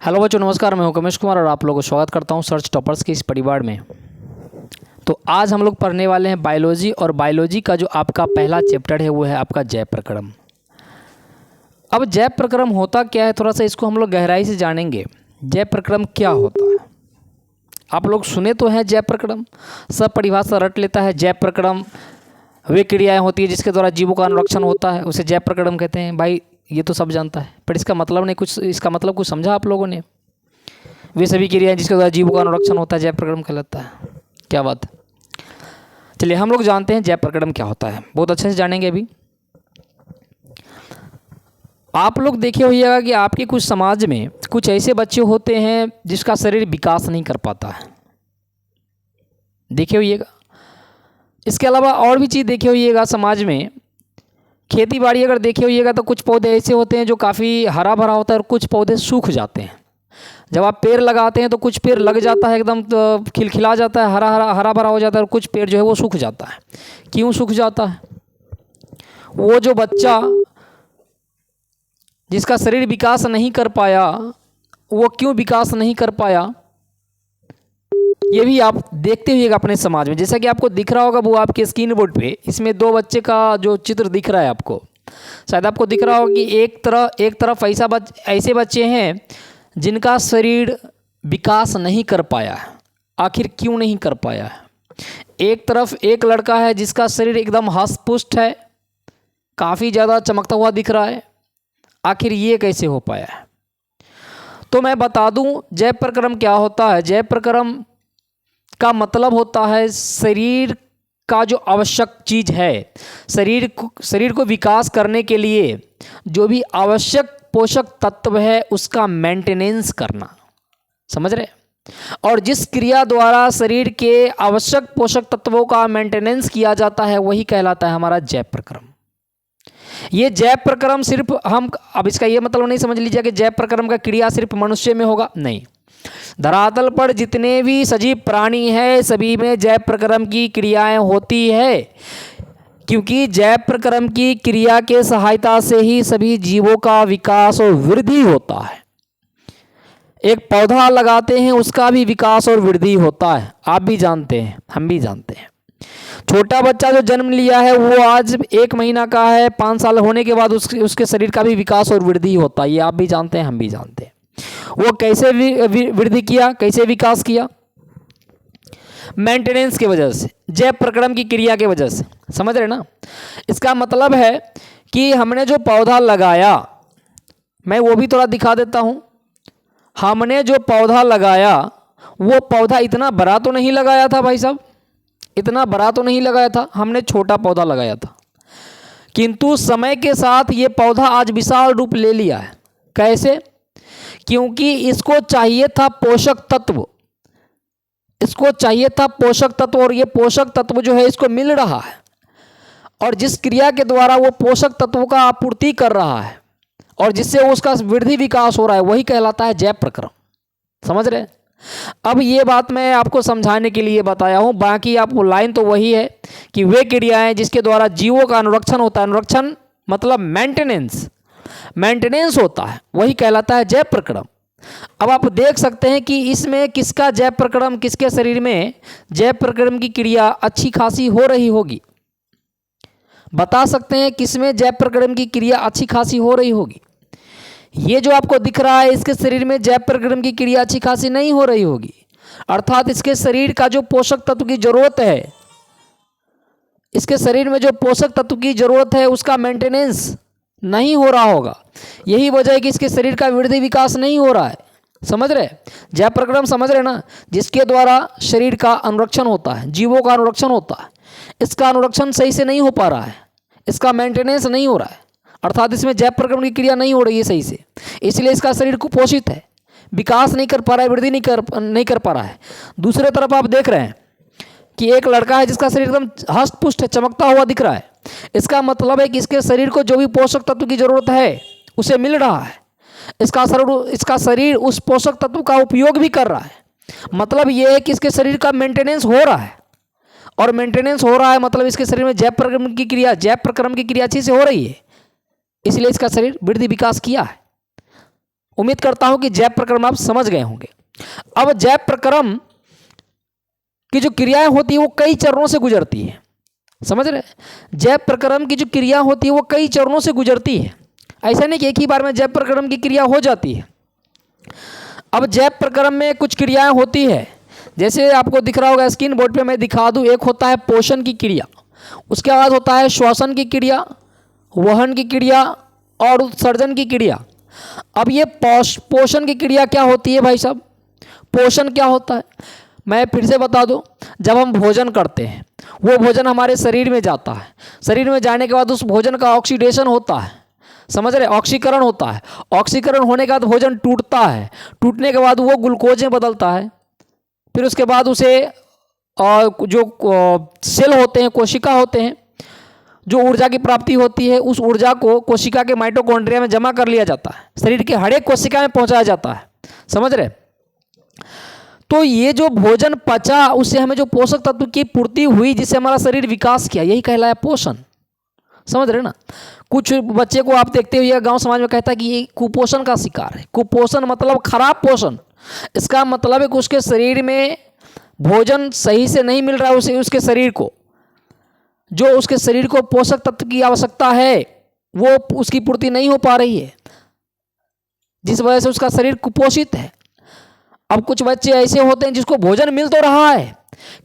Hello बच्चों, नमस्कार। मैं हूं कमेश कुमार और आप लोगों को स्वागत करता हूं सर्च टॉपर्स के इस परिवार में। तो आज हम लोग पढ़ने वाले हैं बायोलॉजी, और बायोलॉजी का जो आपका पहला चैप्टर है वो है आपका जैव प्रक्रम। अब जैव प्रक्रम होता क्या है, थोड़ा सा इसको हम लोग गहराई से जानेंगे। जैव प्रक्रम क्या होता है? आप लोग सुने तो हैं जैव प्रक्रम, सब परिभाषा रट लेता है। जैव प्रक्रम वे क्रियाएँ होती है जिसके द्वारा जीवों का अनुरक्षण होता है, उसे जैव प्रक्रम कहते हैं। भाई ये तो सब जानता है, पर इसका मतलब नहीं, कुछ इसका मतलब कुछ समझा आप लोगों ने? वे सभी क्रियाएं जिसके द्वारा जीवों का अनुरक्षण होता है जैव प्रक्रम कहलाता है। क्या बात है। चलिए हम लोग जानते हैं जैव प्रक्रम क्या होता है, बहुत अच्छे से जानेंगे। अभी आप लोग देखे होइएगा कि आपके कुछ समाज में कुछ ऐसे बच्चे होते हैं जिसका शरीर विकास नहीं कर पाता है, देखे होइएगा। इसके अलावा और भी चीज़ देखे होइएगा समाज में। खेती बाड़ी अगर देखे होइएगा तो कुछ पौधे ऐसे होते हैं जो काफ़ी हरा भरा होता है और कुछ पौधे सूख जाते हैं। जब आप पेड़ लगाते हैं तो कुछ पेड़ लग जाता है, एकदम तो खिलखिला जाता है, हरा भरा हो जाता है, और कुछ पेड़ जो है वो सूख जाता है। क्यों सूख जाता है? वो जो बच्चा जिसका शरीर विकास नहीं कर पाया, वो क्यों विकास नहीं कर पाया, ये भी आप देखते हुए अपने समाज में। जैसा कि आपको दिख रहा होगा वो आपके स्क्रीन बोर्ड पे, इसमें दो बच्चे का जो चित्र दिख रहा है आपको, शायद आपको दिख रहा होगा कि एक तरफ ऐसे बच्चे हैं जिनका शरीर विकास नहीं कर पाया है। आखिर क्यों नहीं कर पाया है? एक तरफ एक लड़का है जिसका शरीर एकदम हष्ट पुष्ट है, काफ़ी ज़्यादा चमकता हुआ दिख रहा है। आखिर ये कैसे हो पाया है? तो मैं बता दूं जैव प्रक्रम क्या होता है। जैव प्रक्रम का मतलब होता है शरीर का जो आवश्यक चीज़ है, शरीर को विकास करने के लिए जो भी आवश्यक पोषक तत्व है उसका मेंटेनेंस करना, समझ रहे? और जिस क्रिया द्वारा शरीर के आवश्यक पोषक तत्वों का मेंटेनेंस किया जाता है वही कहलाता है हमारा जैव प्रक्रम। ये जैव प्रक्रम सिर्फ अब इसका ये मतलब नहीं समझ लीजिए कि जैव प्रक्रम का क्रिया सिर्फ मनुष्य में होगा, नहीं। धरातल पर जितने भी सजीव प्राणी हैं सभी में जैव प्रक्रम की क्रियाएं होती है, क्योंकि जैव प्रक्रम की क्रिया के सहायता से ही सभी जीवों का विकास और वृद्धि होता है। एक पौधा लगाते हैं उसका भी विकास और वृद्धि होता है, आप भी जानते हैं, हम भी जानते हैं। छोटा बच्चा जो जन्म लिया है वो आज 1 महीना का है, 5 साल होने के बाद उसके शरीर का भी विकास और वृद्धि होता है, ये आप भी जानते हैं, हम भी जानते हैं। वो कैसे वृद्धि किया, कैसे विकास किया? मेंटेनेंस की वजह से, जैव प्रक्रम की क्रिया की वजह से, समझ रहे ना? इसका मतलब है कि हमने जो पौधा लगाया, मैं वो भी थोड़ा दिखा देता हूं। हमने जो पौधा लगाया वो पौधा इतना बड़ा तो नहीं लगाया था भाई साहब, इतना बड़ा तो नहीं लगाया था, हमने छोटा पौधा लगाया था। किंतु समय के साथ ये पौधा आज विशाल रूप ले लिया है। कैसे? क्योंकि इसको चाहिए था पोषक तत्व, इसको चाहिए था पोषक तत्व, और ये पोषक तत्व जो है इसको मिल रहा है, और जिस क्रिया के द्वारा वो पोषक तत्वों का आपूर्ति कर रहा है और जिससे उसका वृद्धि विकास हो रहा है वही कहलाता है जैव प्रक्रम, समझ रहे? अब ये बात मैं आपको समझाने के लिए बताया हूँ, बाकी आपको लाइन तो वही है कि वे क्रियाएं जिसके द्वारा जीवों का अनुरक्षण होता है, अनुरक्षण मतलब मेंटेनेंस होता है, वही कहलाता है जैव प्रक्रम। अब आप देख सकते हैं कि इसमें किसका जैव प्रक्रम, किसके शरीर में जैव प्रक्रम की क्रिया अच्छी खासी हो रही होगी? बता सकते हैं किसमें जैव प्रक्रम की क्रिया अच्छी खासी हो रही होगी? ये जो आपको दिख रहा है इसके शरीर में जैव प्रक्रम की क्रिया अच्छी खासी नहीं हो रही होगी, अर्थात इसके शरीर का जो पोषक तत्व की जरूरत है, इसके शरीर में जो पोषक तत्व की जरूरत है उसका मेंटेनेंस नहीं हो रहा होगा। यही वजह है कि इसके शरीर का वृद्धि विकास नहीं हो रहा है, समझ रहे? जैव प्रक्रम समझ रहे ना? जिसके द्वारा शरीर का अनुरक्षण होता है, जीवों का अनुरक्षण होता है, इसका अनुरक्षण सही से नहीं हो पा रहा है, इसका मेंटेनेंस नहीं हो रहा है, अर्थात इसमें जैव प्रक्रम की क्रिया नहीं हो रही है सही से, इसलिए इसका शरीर कुपोषित है, विकास नहीं कर पा रहा है, वृद्धि नहीं कर पा रहा है। दूसरे तरफ आप देख रहे हैं कि एक लड़का है जिसका शरीर एकदम हष्ट पुष्ट है, चमकता हुआ दिख रहा है। इसका मतलब है कि इसके शरीर को जो भी पोषक तत्व की जरूरत है उसे मिल रहा है, इसका शरीर उस पोषक तत्व का उपयोग भी कर रहा है। मतलब ये है कि इसके शरीर का मेंटेनेंस हो रहा है, और मेंटेनेंस हो रहा है मतलब इसके शरीर में जैव प्रक्रम की क्रिया अच्छी से हो रही है, इसलिए इसका शरीर वृद्धि विकास किया है। उम्मीद करता हूं कि जैव प्रक्रम आप समझ गए होंगे। अब जैव प्रक्रम की जो क्रियाएं होती है वो कई चरणों से गुजरती है, समझ रहे। जैव प्रक्रम की जो क्रिया होती है वो कई चरणों से गुजरती है, ऐसा नहीं कि एक ही बार में जैव प्रक्रम की क्रिया हो जाती है। अब जैव प्रक्रम में कुछ क्रियाएं होती है, जैसे आपको दिख रहा होगा स्क्रीन बोर्ड पे, मैं दिखा दूं। एक होता है पोषण की क्रिया, उसके बाद होता है श्वसन की क्रिया, वहन की क्रिया और उत्सर्जन की क्रिया। अब ये पोषण की क्रिया क्या होती है भाई साहब? पोषण क्या होता है मैं फिर से बता दूं। जब हम भोजन करते हैं, वो भोजन हमारे शरीर में जाता है, शरीर में जाने के बाद उस भोजन का ऑक्सीडेशन होता है, समझ रहे, ऑक्सीकरण होता है। ऑक्सीकरण होने के बाद भोजन टूटता है, टूटने के बाद वो ग्लूकोज में बदलता है। फिर उसके बाद उसे जो सेल होते हैं, कोशिका होते हैं, जो ऊर्जा की प्राप्ति होती है, उस ऊर्जा को कोशिका के माइटोकॉन्ड्रिया में जमा कर लिया जाता है, शरीर के हर एक कोशिका में पहुंचाया जाता है, समझ रहे। तो ये जो भोजन पचा, उससे हमें जो पोषक तत्व की पूर्ति हुई, जिससे हमारा शरीर विकास किया, यही कहलाया पोषण, समझ रहे ना। कुछ बच्चे को आप देखते हुए गांव समाज में कहता है कि ये कुपोषण का शिकार है। कुपोषण मतलब खराब पोषण। इसका मतलब है कि उसके शरीर में भोजन सही से नहीं मिल रहा है, उसे उसके शरीर को, जो उसके शरीर को पोषक तत्व की आवश्यकता है वो उसकी पूर्ति नहीं हो पा रही है, जिस वजह से उसका शरीर कुपोषित है। अब कुछ बच्चे ऐसे होते हैं जिसको भोजन मिल तो रहा है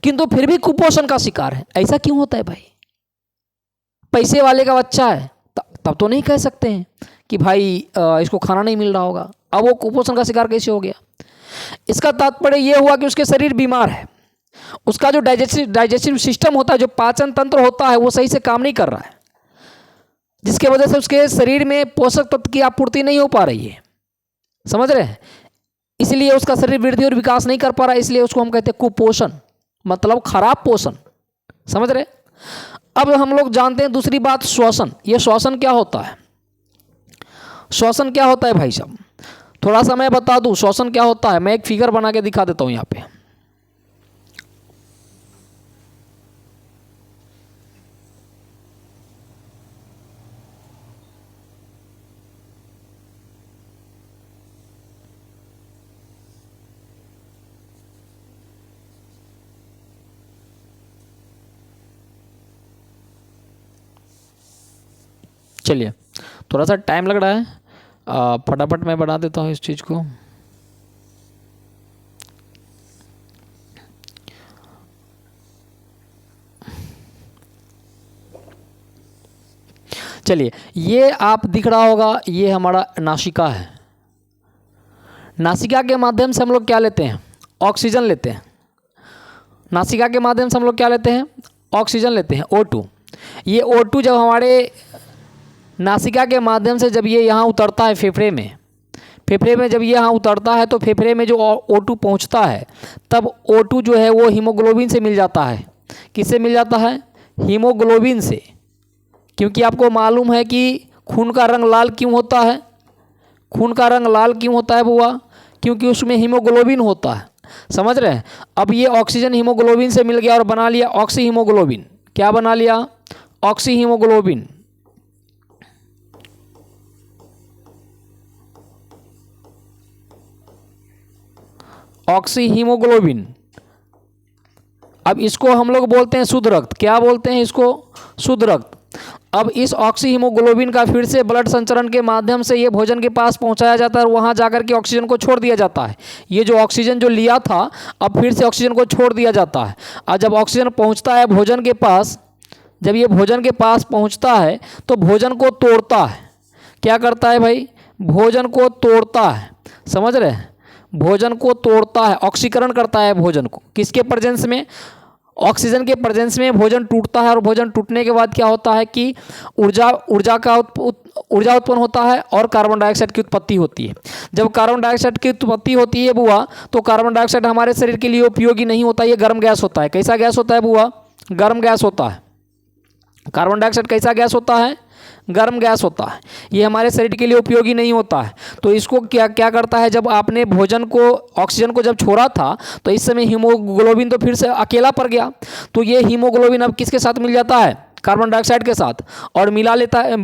किंतु फिर भी कुपोषण का शिकार है। ऐसा क्यों होता है भाई? पैसे वाले का बच्चा है तब तो नहीं कह सकते हैं कि भाई इसको खाना नहीं मिल रहा होगा, अब वो कुपोषण का शिकार कैसे हो गया? इसका तात्पर्य यह हुआ कि उसके शरीर बीमार है, उसका जो डाइजेस्टिव सिस्टम होता है, जो पाचन तंत्र होता है, वो सही से काम नहीं कर रहा है, जिसके वजह से उसके शरीर में पोषक तत्व की आपूर्ति नहीं हो पा रही है, समझ रहे हैं। इसलिए उसका शरीर वृद्धि और विकास नहीं कर पा रहा है, इसलिए उसको हम कहते हैं कुपोषण, मतलब खराब पोषण, समझ रहे। अब हम लोग जानते हैं दूसरी बात, श्वसन। ये श्वसन क्या होता है? श्वसन क्या होता है भाई साहब? थोड़ा सा मैं बता दूं श्वसन क्या होता है। मैं एक फिगर बना के दिखा देता हूं यहाँ पे। चलिए, थोड़ा सा टाइम लग रहा है, फटाफट मैं बना देता हूँ इस चीज़ को। चलिए, ये आप दिख रहा होगा, ये हमारा नासिका है। नासिका के माध्यम से हम लोग क्या लेते हैं? ऑक्सीजन लेते हैं। नासिका के माध्यम से हम लोग क्या लेते हैं? ऑक्सीजन लेते हैं, O2। ये O2 जब हमारे नासिका के माध्यम से जब ये यहाँ उतरता है फेफड़े में जब ये यहाँ उतरता है तो फेफड़े में जो O2 पहुँचता है, तब O2 जो है वो हीमोग्लोबिन से मिल जाता है। किससे मिल जाता है? हीमोग्लोबिन से। क्योंकि आपको मालूम है कि खून का रंग लाल क्यों होता है? खून का रंग लाल क्यों होता है बुआ? क्योंकि उसमें हीमोग्लोबिन होता है, समझ रहे हैं। अब ये ऑक्सीजन हीमोग्लोबिन से मिल गया और बना लिया ऑक्सी हीमोग्लोबिन। क्या बना लिया? Oxy haemoglobin. Oxy haemoglobin. अब इसको हम लोग बोलते हैं शुद्ध रक्त। क्या बोलते हैं इसको? शुद्ध रक्त। अब इस ऑक्सी हीमोग्लोबिन का फिर से ब्लड संचरण के माध्यम से ये भोजन के पास पहुंचाया जाता है और वहां जाकर के ऑक्सीजन को छोड़ दिया जाता है। ये जो ऑक्सीजन जो लिया था, अब फिर से ऑक्सीजन को छोड़ दिया जाता है। और जब ऑक्सीजन पहुंचता है भोजन के पास, जब ये भोजन के पास पहुंचता है तो भोजन को तोड़ता है। क्या करता है भाई? भोजन को तोड़ता है, समझ रहे हैं। भोजन को तोड़ता है, ऑक्सीकरण करता है भोजन को। किसके प्रेजेंस में? ऑक्सीजन के प्रेजेंस में भोजन टूटता है और भोजन टूटने के बाद क्या होता है कि ऊर्जा उत्पन्न होता है और कार्बन डाइऑक्साइड की उत्पत्ति होती है। जब कार्बन डाइऑक्साइड की उत्पत्ति होती है बुआ, तो कार्बन डाइऑक्साइड हमारे शरीर के लिए उपयोगी नहीं होता, ये गर्म गैस होता है। कैसा गैस होता है बुआ? गर्म गैस होता है। कार्बन डाइऑक्साइड कैसा गैस होता है? गर्म गैस होता है। ये हमारे शरीर के लिए उपयोगी नहीं होता है। तो इसको क्या करता है, जब आपने भोजन को, ऑक्सीजन को जब छोड़ा था तो इस समय हीमोग्लोबिन तो फिर से अकेला पड़ गया। तो ये हीमोग्लोबिन अब किसके साथ मिल जाता है? कार्बन डाइऑक्साइड के साथ और मिला लेता है,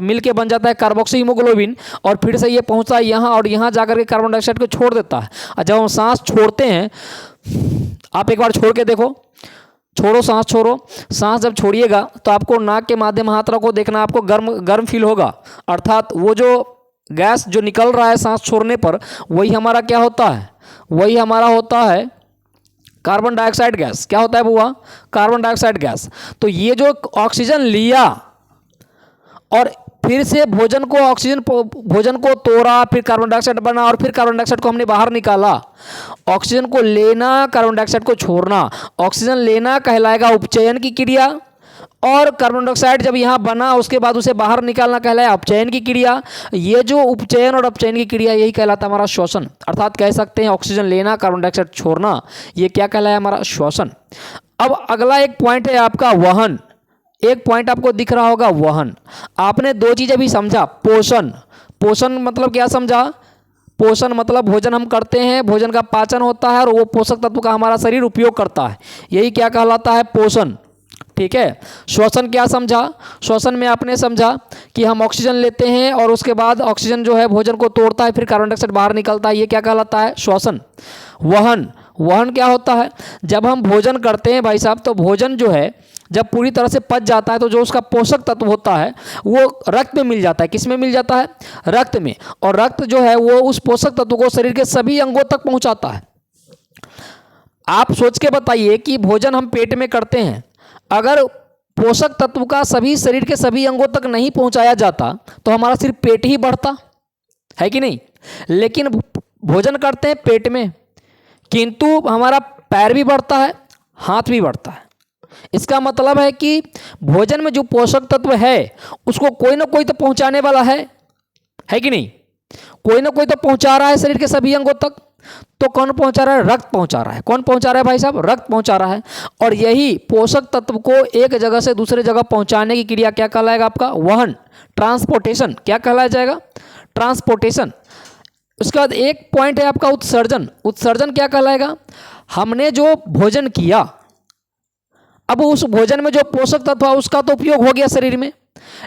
मिल के बन जाता है कार्बोक्सी हीमोग्लोबिन, और फिर से ये पहुंचता है यहाँ और यहाँ जाकर के कार्बन डाइऑक्साइड को छोड़ देता है। और जब हम सांस छोड़ते हैं, आप एक बार छोड़ के देखो, छोड़ो सांस, छोड़ो सांस। जब छोड़िएगा तो आपको नाक के माध्यम हाथ रखो, देखना आपको गर्म गर्म फील होगा, अर्थात वो जो गैस जो निकल रहा है सांस छोड़ने पर, वही हमारा क्या होता है, वही हमारा होता है कार्बन डाइऑक्साइड गैस। क्या होता है बुआ? Carbon dioxide gas. तो ये जो ऑक्सीजन लिया और फिर से भोजन को तोड़ा, फिर कार्बन डाइऑक्साइड बना और फिर कार्बन डाइऑक्साइड को हमने बाहर निकाला। ऑक्सीजन को लेना, कार्बन डाइऑक्साइड को छोड़ना। ऑक्सीजन लेना कहलाएगा उपचयन की क्रिया, और कार्बन डाइऑक्साइड जब यहाँ बना उसके बाद उसे बाहर निकालना कहलाया अपचयन की क्रिया। ये जो उपचयन और अपचयन की क्रिया, यही कहलाता है हमारा श्वसन। अर्थात कह सकते हैं ऑक्सीजन लेना, कार्बन डाइऑक्साइड छोड़ना, ये क्या कहलाया? हमारा श्वसन। अब अगला एक पॉइंट है आपका वहन। एक पॉइंट आपको दिख रहा होगा वहन। आपने दो चीज़ें भी समझा, पोषण। पोषण मतलब क्या समझा? पोषण मतलब भोजन हम करते हैं, भोजन का पाचन होता है और वो पोषक तत्व का हमारा शरीर उपयोग करता है, यही क्या कहलाता है? पोषण। ठीक है। श्वसन क्या समझा? श्वसन में आपने समझा कि हम ऑक्सीजन लेते हैं और उसके बाद ऑक्सीजन जो है भोजन को तोड़ता है, फिर कार्बन डाइऑक्साइड बाहर निकलता है, ये क्या कहलाता है? श्वसन। वहन, वहन क्या होता है? जब हम भोजन करते हैं भाई साहब, तो भोजन जो है जब पूरी तरह से पच जाता है तो जो उसका पोषक तत्व होता है वो रक्त में मिल जाता है। किस में मिल जाता है? रक्त में। और रक्त जो है वो उस पोषक तत्व को शरीर के सभी अंगों तक पहुंचाता है। आप सोच के बताइए कि भोजन हम पेट में करते हैं, अगर पोषक तत्व का सभी शरीर के सभी अंगों तक नहीं पहुंचाया जाता तो हमारा सिर्फ पेट ही बढ़ता है कि नहीं? लेकिन भोजन करते हैं पेट में, किंतु हमारा पैर भी बढ़ता है, हाथ भी बढ़ता है। इसका मतलब है कि भोजन में जो पोषक तत्व है उसको कोई ना कोई तो पहुंचाने वाला है कि नहीं? कोई ना कोई तो पहुंचा रहा है शरीर के सभी अंगों तक। तो कौन पहुंचा रहा है? रक्त पहुंचा रहा है। कौन पहुंचा रहा है भाई साहब? रक्त पहुंचा रहा है। और यही पोषक तत्व को एक जगह से दूसरे जगह पहुंचाने की क्रिया क्या कहलाएगा? आपका वहन, ट्रांसपोर्टेशन। क्या कहलाया जाएगा? ट्रांसपोर्टेशन। उसके बाद एक पॉइंट है आपका उत्सर्जन। उत्सर्जन क्या कहलाएगा? हमने जो भोजन किया, अब उस भोजन में जो पोषक तत्व है उसका तो उपयोग हो गया शरीर में,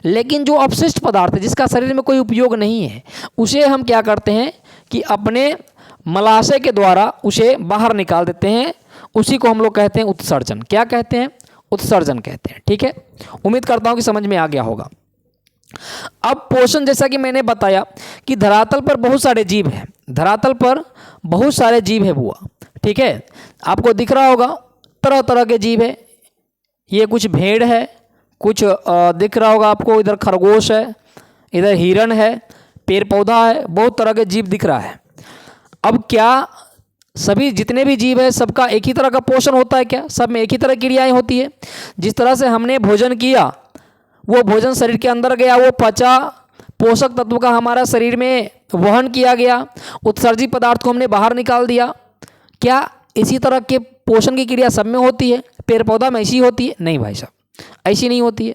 लेकिन जो अपशिष्ट पदार्थ है जिसका शरीर में कोई उपयोग नहीं है, उसे हम क्या करते हैं कि अपने मलाशय के द्वारा उसे बाहर निकाल देते हैं। उसी को हम लोग कहते हैं उत्सर्जन। क्या कहते हैं? उत्सर्जन कहते हैं। ठीक है, उम्मीद करता हूं कि समझ में आ गया होगा। अब पोषण, जैसा कि मैंने बताया कि धरातल पर बहुत सारे जीव हैं, धरातल पर बहुत सारे जीव है बुआ। ठीक है, आपको दिख रहा होगा तरह तरह के जीव है। ये कुछ भेड़ है, कुछ दिख रहा होगा आपको, इधर खरगोश है, इधर हिरण है, पेड़ पौधा है, बहुत तरह के जीव दिख रहा है। अब क्या सभी जितने भी जीव है सबका एक ही तरह का पोषण होता है क्या? सब में एक ही तरह क्रियाएं होती है? जिस तरह से हमने भोजन किया, वो भोजन शरीर के अंदर गया, वो पचा, पोषक तत्व का हमारा शरीर में वहन किया गया, उत्सर्जित पदार्थ को हमने बाहर निकाल दिया। क्या इसी तरह के पोषण की क्रिया सब में होती है? पेड़ पौधा में ऐसी होती है? नहीं भाई साहब, ऐसी नहीं होती है।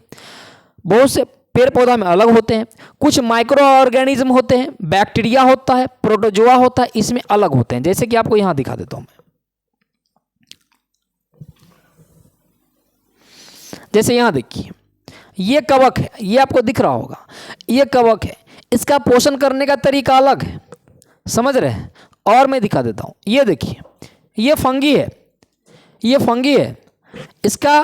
बहुत से पेड़ पौधा में अलग होते हैं, कुछ माइक्रो ऑर्गेनिज्म होते हैं, बैक्टीरिया होता है, प्रोटोजोआ होता है, इसमें अलग होते हैं। जैसे कि आपको यहां दिखा देता हूं मैं, जैसे यहां देखिए, ये कवक है, ये आपको दिख रहा होगा, ये कवक है। इसका पोषण करने का तरीका अलग है, समझ रहे हैं? और मैं दिखा देता हूं, ये देखिए, ये फंगी है, ये फंगी है, इसका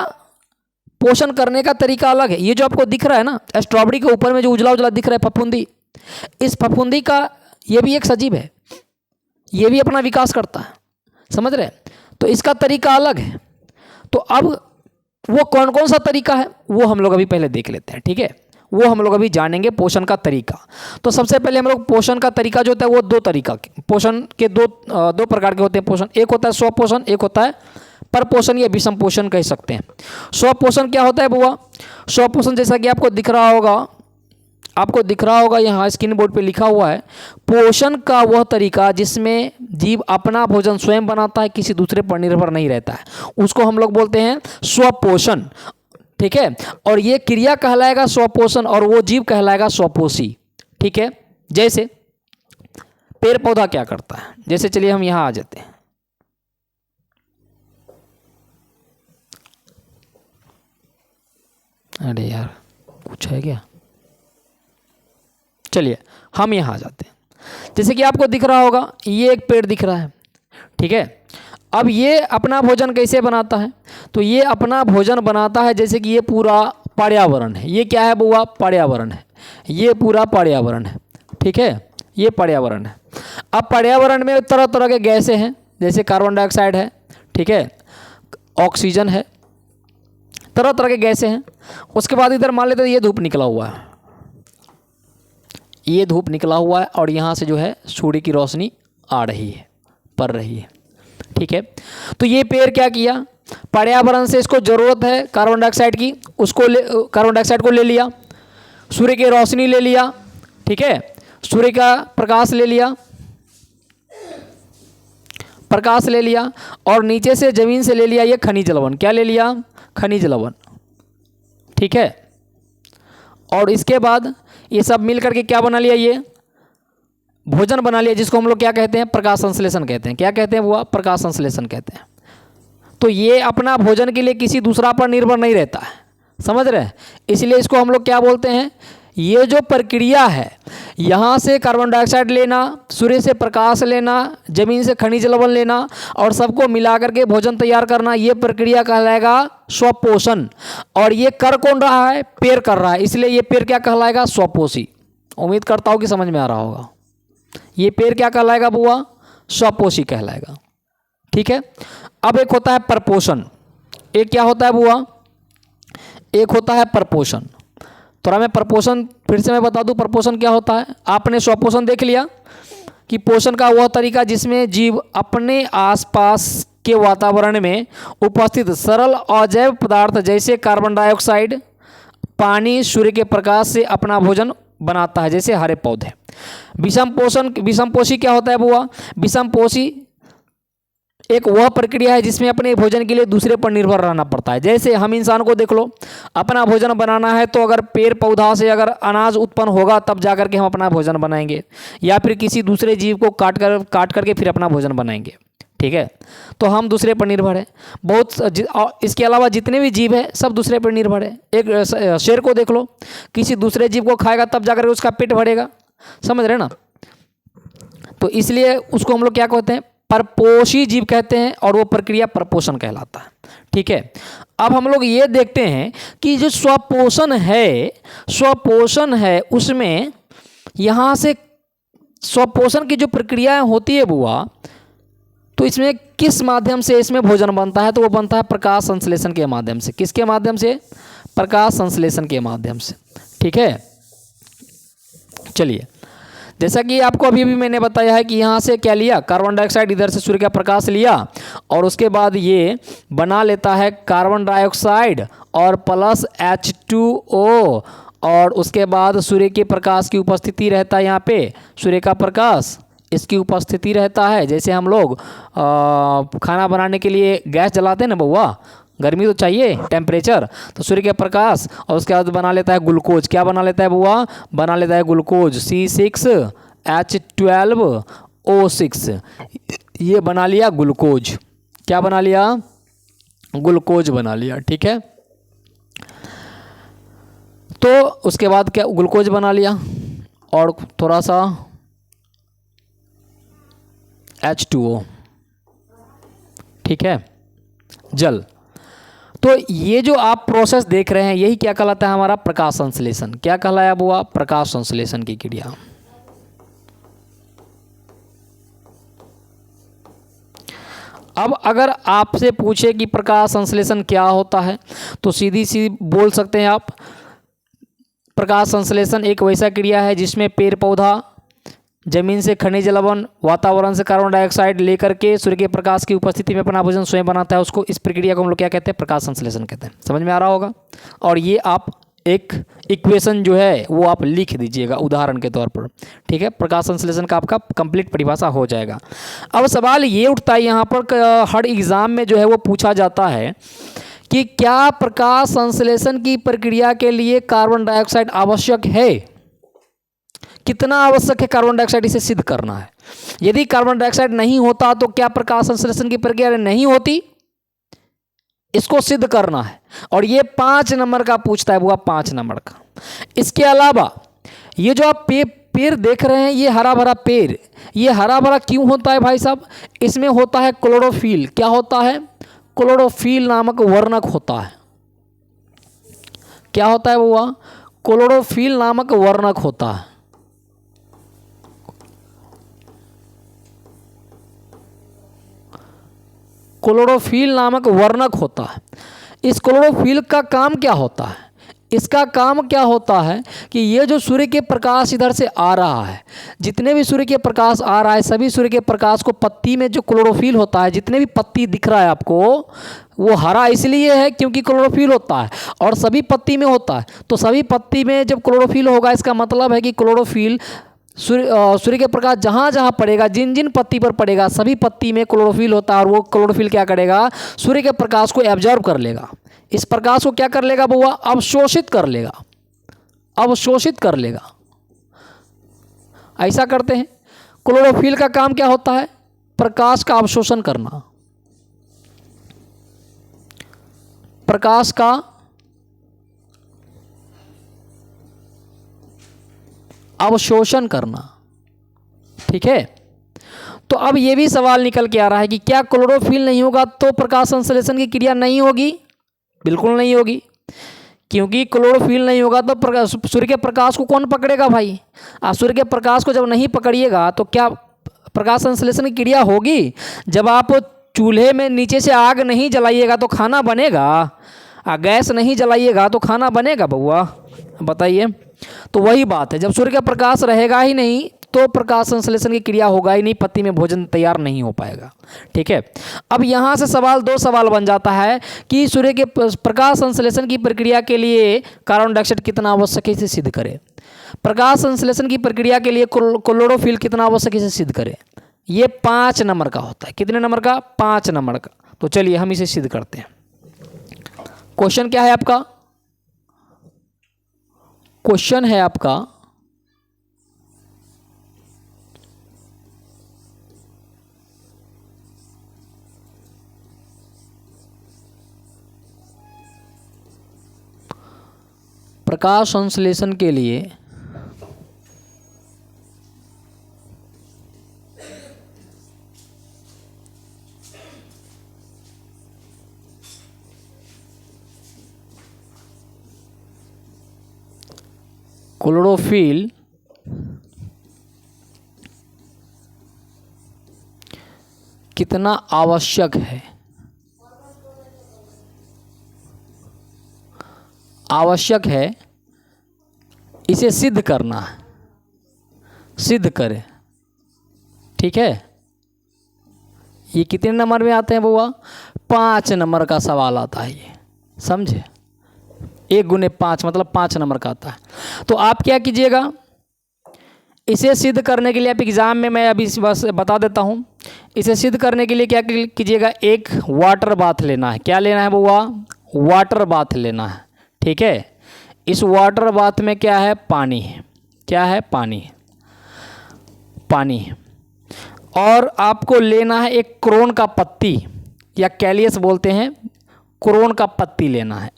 पोषण करने का तरीका अलग है। ये जो आपको दिख रहा है ना, स्ट्रॉबेरी के ऊपर में जो उजला उजला दिख रहा है फफूंदी, इस फफूंदी का, ये भी एक सजीव है, ये भी अपना विकास करता है, समझ रहे हैं? तो इसका तरीका अलग है। तो अब वो कौन कौन सा तरीका है वो हम लोग अभी पहले देख लेते हैं। ठीक है, वो हम लोग अभी जानेंगे पोषण का तरीका। तो सबसे पहले हम लोग पोषण का तरीका जो होता है वो दो तरीका के, पोषण के दो प्रकार के होते हैं पोषण। एक होता है स्वपोषण, एक होता है परपोषण या विषम पोषण कह सकते हैं। स्वपोषण क्या होता है बुआ? स्वपोषण जैसा कि आपको दिख रहा होगा, यहाँ स्क्रीन बोर्ड पे लिखा हुआ है, पोषण का वह तरीका जिसमें जीव अपना भोजन स्वयं बनाता है, किसी दूसरे पर निर्भर नहीं रहता है, उसको हम लोग बोलते हैं स्वपोषण। ठीक है, और ये क्रिया कहलाएगा स्वपोषण और वो जीव कहलाएगा स्वपोषी। ठीक है, जैसे पेड़ पौधा क्या करता है, जैसे चलिए हम यहाँ आ जाते हैं। अरे यार कुछ है क्या, चलिए हम यहाँ आ जाते हैं। जैसे कि आपको दिख रहा होगा ये एक पेड़ दिख रहा है, ठीक है। अब ये अपना भोजन कैसे बनाता है, तो ये अपना भोजन बनाता है जैसे कि ये पूरा पर्यावरण है। ये क्या है बुआ, पर्यावरण है, ये पूरा पर्यावरण है, ठीक है, ये पर्यावरण है। अब पर्यावरण में तरह तरह के गैसें हैं, जैसे कार्बन डाइऑक्साइड है, ठीक है, ऑक्सीजन है, तरह तरह के गैसें हैं। उसके बाद इधर मान लेते हैं ये धूप निकला हुआ है, ये धूप निकला हुआ है और यहाँ से जो है सूर्य की रोशनी आ रही है, पड़ रही है, ठीक है। तो ये पेड़ क्या किया, पर्यावरण से इसको ज़रूरत है कार्बन डाइऑक्साइड की, उसको कार्बन डाइऑक्साइड को ले लिया, सूर्य की रोशनी ले लिया, ठीक है, सूर्य का प्रकाश ले लिया, प्रकाश ले लिया, और नीचे से ज़मीन से ले लिया ये खनिज लवण। क्या ले लिया, खनिज लवण, ठीक है। और इसके बाद ये सब मिल करके क्या बना लिया, ये भोजन बना लिया, जिसको हम लोग क्या कहते हैं, प्रकाश संश्लेषण कहते हैं। क्या कहते हैं वो, प्रकाश संश्लेषण कहते हैं। तो ये अपना भोजन के लिए किसी दूसरा पर निर्भर नहीं रहता है, समझ रहे हैं। इसलिए इसको हम लोग क्या बोलते हैं, ये जो प्रक्रिया है, यहाँ से कार्बन डाइऑक्साइड लेना, सूर्य से प्रकाश लेना, ज़मीन से खनिज लवण लेना और सबको मिला करके भोजन तैयार करना, ये प्रक्रिया कहलाएगा स्वपोषण। और ये कर कौन रहा है, पेड़ कर रहा है, इसलिए ये पेड़ क्या कहलाएगा, स्वपोषी। उम्मीद करता हूँ कि समझ में आ रहा होगा। ये पेड़ क्या कहलाएगा बुआ, स्वपोषी कहलाएगा, ठीक है। अब एक होता है परपोषण, एक क्या होता है बुआ, एक होता है परपोषण। थोड़ा मैं परपोषण फिर से मैं बता दूं, परपोषण क्या होता है। आपने स्वपोषण देख लिया कि पोषण का वह तरीका जिसमें जीव अपने आसपास के वातावरण में उपस्थित सरल अजैव पदार्थ जैसे कार्बन डाइऑक्साइड, पानी, सूर्य के प्रकाश से अपना भोजन बनाता है, जैसे हरे पौधे। विषमपोषी क्या होता है बुआ, विषमपोषी एक वह प्रक्रिया है जिसमें अपने भोजन के लिए दूसरे पर निर्भर रहना पड़ता है। जैसे हम इंसान को देख लो, अपना भोजन बनाना है तो अगर पेड़ पौधा से अगर अनाज उत्पन्न होगा तब जाकर के हम अपना भोजन बनाएंगे, या फिर किसी दूसरे जीव को काट करके फिर अपना भोजन बनाएंगे, ठीक है। तो हम दूसरे पर निर्भर है बहुत। इसके अलावा जितने भी जीव है सब दूसरे पर निर्भर है। एक शेर को देख लो, किसी दूसरे जीव को खाएगा तब जाकर के उसका पेट भरेगा, समझ रहे ना। तो इसलिए उसको हम लोग क्या कहते हैं, परपोषी जीव कहते हैं, और वो प्रक्रिया परपोषण कहलाता है, ठीक है। अब हम लोग ये देखते हैं कि जो स्वपोषण है उसमें यहाँ से स्वपोषण की जो प्रक्रियाएं होती है बुआ, तो इसमें किस माध्यम से इसमें भोजन बनता है, तो वो बनता है प्रकाश संश्लेषण के माध्यम से। किसके माध्यम से, प्रकाश संश्लेषण के माध्यम से, ठीक है। चलिए, जैसा कि आपको अभी भी मैंने बताया है कि यहाँ से क्या लिया, कार्बन डाइऑक्साइड, इधर से सूर्य का प्रकाश लिया, और उसके बाद ये बना लेता है कार्बन डाइऑक्साइड और प्लस H2O, और उसके बाद सूर्य के प्रकाश की उपस्थिति रहता है, यहाँ पे सूर्य का प्रकाश इसकी उपस्थिति रहता है। जैसे हम लोग खाना बनाने के लिए गैस जलाते हैं ना बउआ, गर्मी तो चाहिए, टेम्परेचर, तो सूर्य के प्रकाश, और उसके बाद बना लेता है ग्लूकोज। क्या बना लेता है बुआ, बना लेता है ग्लूकोज, C6H12O6, ये बना लिया ग्लूकोज। क्या बना लिया, ग्लूकोज बना लिया, ठीक है। तो उसके बाद क्या, ग्लूकोज बना लिया और थोड़ा सा H2O, ठीक है, जल। तो ये जो आप प्रोसेस देख रहे हैं यही क्या कहलाता है, हमारा प्रकाश संश्लेषण। क्या कहलाया बुआ, प्रकाश संश्लेषण की क्रिया। अब अगर आपसे पूछे कि प्रकाश संश्लेषण क्या होता है, तो सीधी सी बोल सकते हैं आप, प्रकाश संश्लेषण एक वैसा क्रिया है जिसमें पेड़ पौधा जमीन से खनिज लवण, वातावरण से कार्बन डाइऑक्साइड लेकर के सूर्य के प्रकाश की उपस्थिति में अपना भोजन स्वयं बनाता है। उसको, इस प्रक्रिया को हम लोग क्या कहते हैं, प्रकाश संश्लेषण कहते हैं। समझ में आ रहा होगा। और ये आप एक इक्वेशन जो है वो आप लिख दीजिएगा उदाहरण के तौर पर, ठीक है। प्रकाश संश्लेषण का आपका कंप्लीट परिभाषा हो जाएगा। अब सवाल ये उठता है यहाँ पर, हर एग्जाम में जो है वो पूछा जाता है कि क्या प्रकाश संश्लेषण की प्रक्रिया के लिए कार्बन डाइऑक्साइड आवश्यक है, कितना आवश्यक है कार्बन डाइऑक्साइड, इसे सिद्ध करना है। यदि कार्बन डाइऑक्साइड नहीं होता तो क्या प्रकाश संश्लेषण की प्रक्रिया नहीं होती, इसको सिद्ध करना है। और ये 5 नंबर का पूछता है बुआ, 5 नंबर का। इसके अलावा ये जो आप पेड़ देख रहे हैं, ये हरा भरा पेड़, ये हरा भरा क्यों होता है भाई साहब? इसमें होता है क्लोरोफिल। क्या होता है? क्लोरोफिल नामक वर्णक होता है। क्या होता है बुआ? क्लोरोफिल नामक वर्णक होता है। क्लोरोफिल नामक वर्णक होता है। इस क्लोरोफिल का काम क्या होता है? इसका काम क्या होता है कि ये जो सूर्य के प्रकाश इधर से आ रहा है, जितने भी सूर्य के प्रकाश आ रहा है, सभी सूर्य के प्रकाश को पत्ती में जो क्लोरोफिल होता है, जितने भी पत्ती दिख रहा है आपको, वो हरा इसलिए है क्योंकि क्लोरोफिल होता है और सभी पत्ती में होता है। तो सभी पत्ती में जब क्लोरोफिल होगा, इसका मतलब है कि क्लोरोफिल सूर्य के प्रकाश जहाँ जहाँ पड़ेगा, जिन जिन पत्ती पर पड़ेगा, सभी पत्ती में क्लोरोफिल होता है और वो क्लोरोफिल क्या करेगा? सूर्य के प्रकाश को एब्जॉर्ब कर लेगा। इस प्रकाश को क्या कर लेगा बुआ? अवशोषित कर लेगा, अवशोषित कर लेगा। ऐसा करते हैं। क्लोरोफिल का काम क्या होता है? प्रकाश का अवशोषण करना, प्रकाश का अवशोषण करना। ठीक है। तो अब ये भी सवाल निकल के आ रहा है कि क्या क्लोरोफिल नहीं होगा तो प्रकाश संश्लेषण की क्रिया नहीं होगी? बिल्कुल नहीं होगी, क्योंकि क्लोरोफिल नहीं होगा तो सूर्य के प्रकाश को कौन पकड़ेगा भाई? सूर्य के प्रकाश को जब नहीं पकड़िएगा तो क्या प्रकाश संश्लेषण की क्रिया होगी? जब आप चूल्हे में नीचे से आग नहीं जलाइएगा तो खाना बनेगा? गैस नहीं जलाइएगा तो खाना बनेगा बउआ? बताइए। तो वही बात है, जब सूर्य का प्रकाश रहेगा ही नहीं तो प्रकाश संश्लेषण की क्रिया होगा ही नहीं, पत्ती में भोजन तैयार नहीं हो पाएगा। ठीक है। अब यहाँ से सवाल, 2 सवाल बन जाता है कि सूर्य के प्रकाश संश्लेषण की प्रक्रिया के लिए कार्बन डाइऑक्साइड कितना आवश्यक है, इसे सिद्ध करें। प्रकाश संश्लेषण की प्रक्रिया के लिए क्लोरोफिल कितना आवश्यक है, इसे सिद्ध करें। ये 5 नंबर का होता है। कितने नंबर का? 5 नंबर का। तो चलिए हम इसे सिद्ध करते हैं। क्वेश्चन क्या है आपका? क्वेश्चन है आपका प्रकाश संश्लेषण के लिए क्लोरोफिल कितना आवश्यक है, आवश्यक है, इसे सिद्ध करना है। सिद्ध करें। ठीक है। ये कितने नंबर में आते हैं बुआ? 5 नंबर का सवाल आता है ये, समझे? 1 गुने 5 मतलब 5 नंबर का आता है। तो आप क्या कीजिएगा, इसे सिद्ध करने के लिए आप एग्ज़ाम में, मैं अभी बस बता देता हूँ, इसे सिद्ध करने के लिए क्या कीजिएगा, एक वाटर बाथ लेना है। क्या लेना है बुआ? वाटर बाथ लेना है। ठीक है। इस वाटर बाथ में क्या है? पानी है। क्या है? पानी है, पानी है। और आपको लेना है एक क्रोन का पत्ती, या कैलियस बोलते हैं, क्रोन का पत्ती लेना है।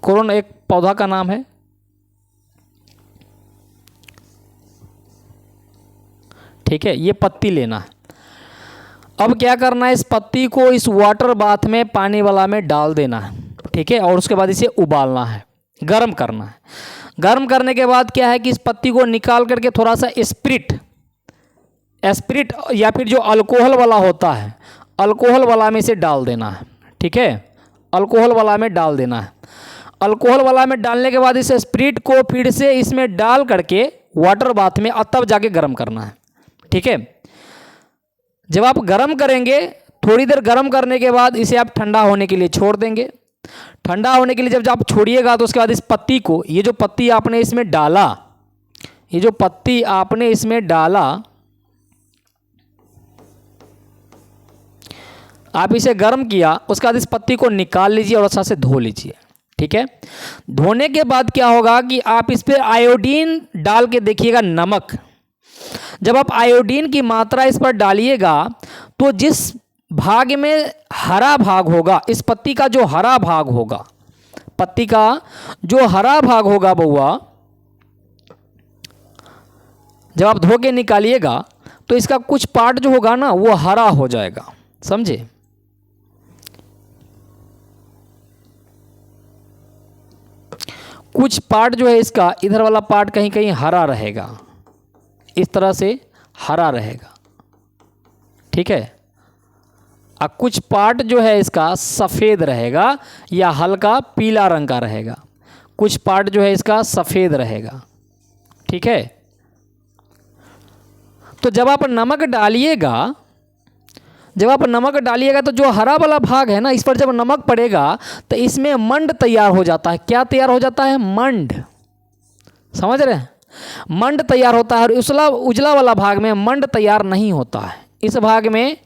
क्रोन एक पौधा का नाम है। ठीक है। ये पत्ती लेना है। अब क्या करना है, इस पत्ती को इस वाटर बाथ में, पानी वाला में डाल देना है। ठीक है। और उसके बाद इसे उबालना है, गर्म करना है। गर्म करने के बाद क्या है कि इस पत्ती को निकाल करके थोड़ा सा स्पिरिट या फिर जो अल्कोहल वाला होता है, अल्कोहल वाला में इसे डाल देना है। ठीक है। अल्कोहल वाला में डाल देना है। अल्कोहल वाला में डालने के बाद इस स्पिरिट को फिर से इसमें डाल करके वाटर बाथ में तब जाके गर्म करना है। ठीक है। जब आप गर्म करेंगे, थोड़ी देर गर्म करने के बाद इसे आप ठंडा होने के लिए छोड़ देंगे। ठंडा होने के लिए जब आप छोड़िएगा तो उसके बाद इस पत्ती को, ये जो पत्ती आपने इसमें डाला, ये जो पत्ती आपने इसमें डाला, आप इसे गर्म किया, उसके बाद इस पत्ती को निकाल लीजिए और अच्छा से धो लीजिए। ठीक है। धोने के बाद क्या होगा कि आप इस पर आयोडीन डाल के देखिएगा, नमक। जब आप आयोडीन की मात्रा इस पर डालिएगा तो जिस भाग में हरा भाग होगा, इस पत्ती का जो हरा भाग होगा, पत्ती का जो हरा भाग होगा बउआ, जब आप धो के निकालिएगा तो इसका कुछ पार्ट जो होगा ना वो हरा हो जाएगा, समझे। कुछ पार्ट जो है इसका, इधर वाला पार्ट कहीं कहीं हरा रहेगा, इस तरह से हरा रहेगा, ठीक है। और कुछ पार्ट जो है इसका सफ़ेद रहेगा या हल्का पीला रंग का रहेगा, कुछ पार्ट जो है इसका सफ़ेद रहेगा, ठीक है। तो जब आप नमक डालिएगा, तो जो हरा वाला भाग है ना, इस पर जब नमक पड़ेगा तो इसमें मंड तैयार हो जाता है। क्या तैयार हो जाता है? मंड, समझ रहे हैं, मंड तैयार होता है। और उजला वाला भाग में मंड तैयार नहीं होता है, इस भाग में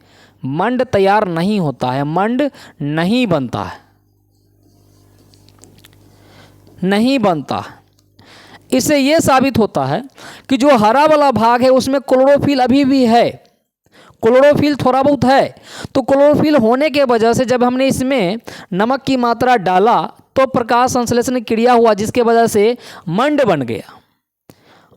मंड तैयार नहीं होता है, मंड नहीं बनता है, नहीं बनता। इससे यह साबित होता है कि जो हरा वाला भाग है उसमें क्लोरोफिल अभी भी है, क्लोरोफिल थोड़ा बहुत है। तो क्लोरोफिल होने के वजह से जब हमने इसमें नमक की मात्रा डाला तो प्रकाश संश्लेषण क्रिया हुआ, जिसके वजह से मंड बन गया।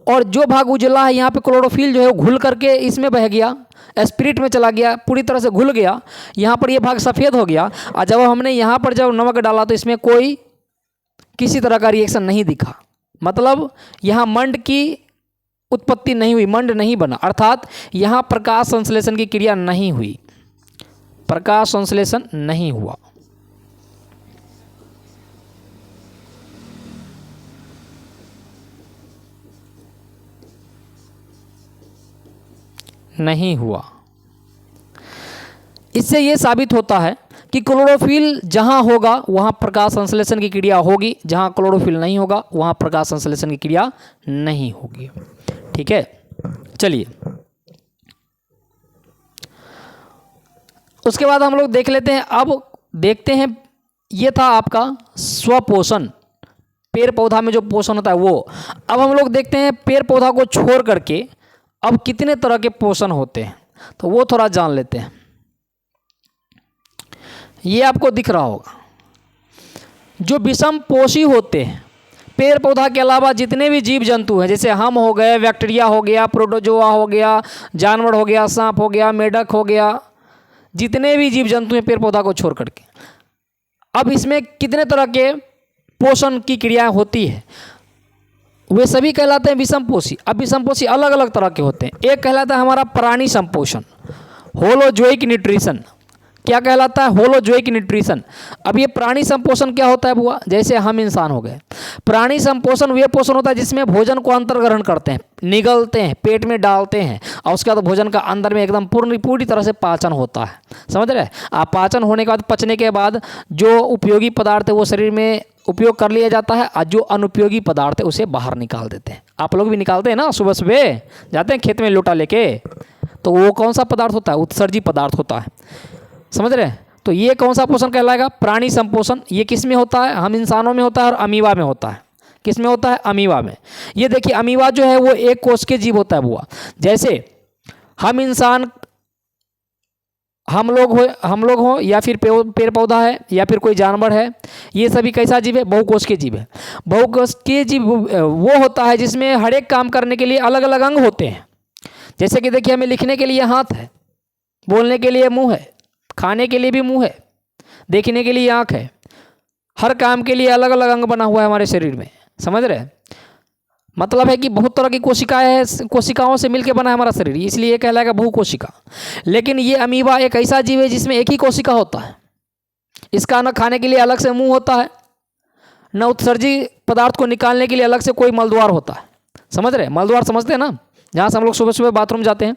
और जो भाग उजला है यहाँ पे क्लोरोफिल जो है घुल करके इसमें बह गया, स्पिरिट में चला गया, पूरी तरह से घुल गया। यहाँ पर ये भाग सफ़ेद हो गया। और जब हमने यहाँ पर जब नमक डाला तो इसमें कोई किसी तरह का रिएक्शन नहीं दिखा, मतलब यहाँ मंड की उत्पत्ति नहीं हुई, मंड नहीं बना, अर्थात यहाँ प्रकाश संश्लेषण की क्रिया नहीं हुई, प्रकाश संश्लेषण नहीं हुआ। नहीं हुआ। इससे यह साबित होता है कि क्लोरोफिल जहां होगा वहां प्रकाश संश्लेषण की क्रिया होगी, जहां क्लोरोफिल नहीं होगा वहां प्रकाश संश्लेषण की क्रिया नहीं होगी, ठीक है। चलिए उसके बाद हम लोग देख लेते हैं, अब देखते हैं, ये था आपका स्वपोषण, पेड़ पौधा में जो पोषण होता है वो। अब हम लोग देखते हैं पेड़ पौधा को छोड़ करके अब कितने तरह के पोषण होते हैं, तो वो थोड़ा जान लेते हैं। ये आपको दिख रहा होगा, जो विषम पोषी होते हैं, पेड़ पौधा के अलावा जितने भी जीव जंतु हैं, जैसे हम हो गए, बैक्टीरिया हो गया, प्रोटोजोआ हो गया, जानवर हो गया, सांप हो गया, मेढक हो गया, जितने भी जीव जंतु हैं पेड़ पौधा को छोड़ करके, अब इसमें कितने तरह के पोषण की क्रियाएं होती है, वे सभी कहलाते हैं विषमपोषी। अब विषमपोषी अलग अलग तरह के होते हैं। एक कहलाता है हमारा प्राणी संपोषण, होलोजोइक न्यूट्रिशन। क्या कहलाता है? Holozoic nutrition. अब ये प्राणी संपोषण क्या होता है बुआ? जैसे हम इंसान हो गए, प्राणी संपोषण वे पोषण होता है जिसमें भोजन को अंतर्ग्रहण करते हैं, निगलते हैं, पेट में डालते हैं, और उसके बाद भोजन का अंदर में एकदम पूरी तरह से पाचन होता है, समझ रहे हैं आप। पाचन होने के बाद, पचने के बाद जो उपयोगी पदार्थ है वो शरीर में उपयोग कर लिया जाता है, और जो अनुपयोगी पदार्थ है उसे बाहर निकाल देते हैं। आप लोग भी निकालते हैं ना, सुबह सुबह जाते हैं खेत में लोटा लेके, तो वो कौन सा पदार्थ होता है? उत्सर्जी पदार्थ होता है, समझ रहे हैं। तो ये कौन सा पोषण कहलाएगा? प्राणी संपोषण। ये किस में होता है? हम इंसानों में होता है और अमीबा में होता है। किस में होता है? अमीबा में। ये देखिए अमीबा जो है वो एक कोश के जीव होता है बुआ। जैसे हम इंसान, हम लोग हो या फिर पेड़ पौधा है या फिर कोई जानवर है, ये सभी कैसा जीव है? बहुकोश के जीव है। बहुकोश के जीव वो होता है जिसमें हर एक काम करने के लिए अलग अलग अंग होते हैं। जैसे कि देखिए हमें लिखने के लिए हाथ है, बोलने के लिए मुंह है, खाने के लिए भी मुंह है, देखने के लिए आँख है, हर काम के लिए अलग अलग अंग बना हुआ है हमारे शरीर में, समझ रहे हैं। मतलब है कि बहुत तरह की कोशिकाएं हैं, कोशिकाओं से मिलकर बना है हमारा शरीर, इसलिए ये कहलाएगा बहुकोशिका। लेकिन ये अमीबा एक ऐसा जीव है जिसमें एक ही कोशिका होता है। इसका न खाने के लिए अलग से मुंह होता है, न उत्सर्जी पदार्थ को निकालने के लिए अलग से कोई मलद्वार होता है, समझ रहे हैं। मलद्वार समझते हैं ना, जहाँ से हम लोग सुबह सुबह बाथरूम जाते हैं।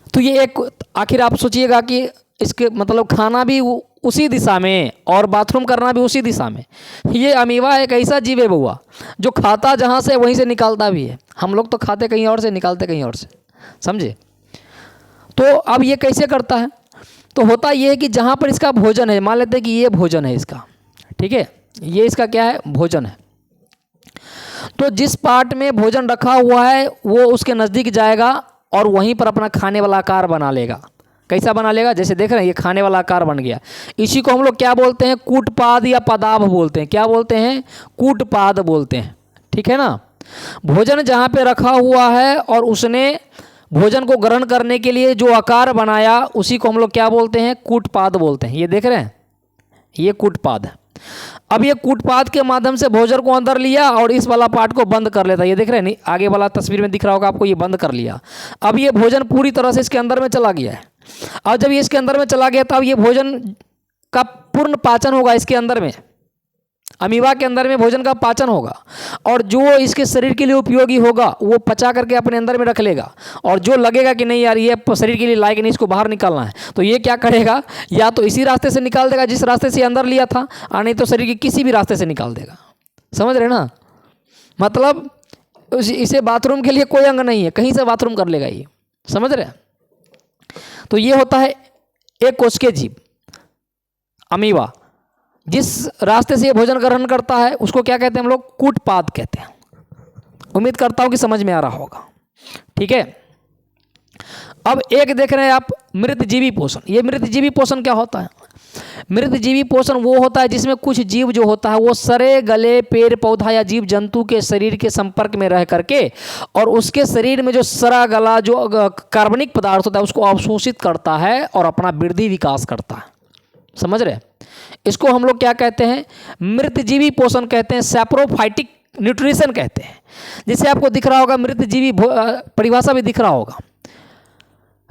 तो ये एक, आखिर आप सोचिएगा कि इसके मतलब खाना भी उसी दिशा में और बाथरूम करना भी उसी दिशा में। ये अमीबा एक ऐसा जीव है बउआ जो खाता जहाँ से वहीं से निकालता भी है। हम लोग तो खाते कहीं और से, निकालते कहीं और से, समझे। तो अब ये कैसे करता है? तो होता ये है कि जहाँ पर इसका भोजन है, मान लेते हैं कि ये भोजन है इसका, ठीक है, ये इसका क्या है? भोजन है। तो जिस पार्ट में भोजन रखा हुआ है वो उसके नज़दीक जाएगा और वहीं पर अपना खाने वाला आकार बना लेगा। कैसा बना लेगा, जैसे देख रहे हैं ये खाने वाला आकार बन गया। इसी को हम लोग क्या बोलते हैं, कूटपाद या पदाभ बोलते हैं। क्या बोलते हैं, कूटपाद बोलते हैं। ठीक है ना। भोजन जहाँ पे रखा हुआ है और उसने भोजन को ग्रहण करने के लिए जो आकार बनाया, उसी को हम लोग क्या बोलते हैं, कूटपाद बोलते हैं। ये देख रहे हैं, ये कूटपाद है। अब ये कूटपाद के माध्यम से भोजन को अंदर लिया और इस वाला पार्ट को बंद कर लेता है। ये देख रहे हैं, नहीं आगे वाला तस्वीर में दिख रहा होगा आपको, ये बंद कर लिया। अब ये भोजन पूरी तरह से इसके अंदर में चला गया है। अब जब ये इसके अंदर में चला गया, तब ये भोजन का पूर्ण पाचन होगा इसके अंदर में, अमीबा के अंदर में भोजन का पाचन होगा। और जो इसके शरीर के लिए उपयोगी होगा वो पचा करके अपने अंदर में रख लेगा। और जो लगेगा कि नहीं यार ये शरीर के लिए लायक नहीं, इसको बाहर निकालना है, तो ये क्या करेगा, या तो इसी रास्ते से निकाल देगा जिस रास्ते से अंदर लिया था, और नहीं तो शरीर के किसी भी रास्ते से निकाल देगा। समझ रहे ना, मतलब इसे बाथरूम के लिए कोई अंग नहीं है, कहीं से बाथरूम कर लेगा ये। समझ रहे। तो ये होता है एक कोशिकीय जीव अमीबा। जिस रास्ते से ये भोजन ग्रहण करता है उसको क्या कहते हैं हम लोग, कूटपाद कहते हैं। उम्मीद करता हूँ कि समझ में आ रहा होगा। ठीक है। अब एक देख रहे हैं आप मृतजीवी पोषण। ये मृतजीवी पोषण क्या होता है, मृतजीवी पोषण वो होता है जिसमें कुछ जीव जो होता है वो सड़े गले पेड़ पौधा या जीव जंतु के शरीर के संपर्क में रह करके और उसके शरीर में जो सड़ा गला जो कार्बनिक पदार्थ होता है उसको अवशोषित करता है और अपना वृद्धि विकास करता है। समझ रहे। इसको हम लोग क्या कहते हैं, मृतजीवी पोषण कहते हैं, सैप्रोफाइटिक न्यूट्रिशन कहते हैं। जिसे आपको दिख रहा होगा मृतजीवी परिभाषा भी दिख रहा होगा।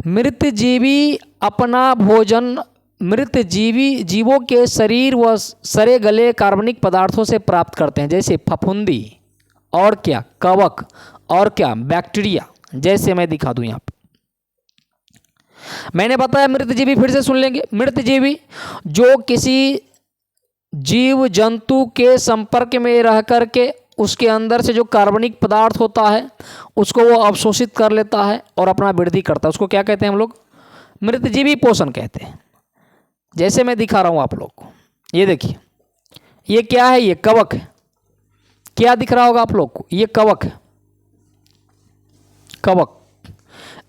मृतजीवी अपना भोजन मृतजीवी जीवों के शरीर व सड़े गले कार्बनिक पदार्थों से प्राप्त करते हैं, जैसे फफूंदी और क्या कवक और क्या बैक्टीरिया। जैसे मैं दिखा दूं यहाँ पे, मैंने बताया मृतजीवी, फिर से सुन लेंगे। मृतजीवी जो किसी जीव जंतु के संपर्क में रह करके उसके अंदर से जो कार्बनिक पदार्थ होता है उसको वो अवशोषित कर लेता है और अपना वृद्धि करता है, उसको क्या कहते हैं हम लोग, मृतजीवी पोषण कहते हैं। जैसे मैं दिखा रहा हूँ आप लोग को, ये देखिए ये क्या है, ये कवक है। क्या दिख रहा होगा आप लोग को, ये कवक है। कवक,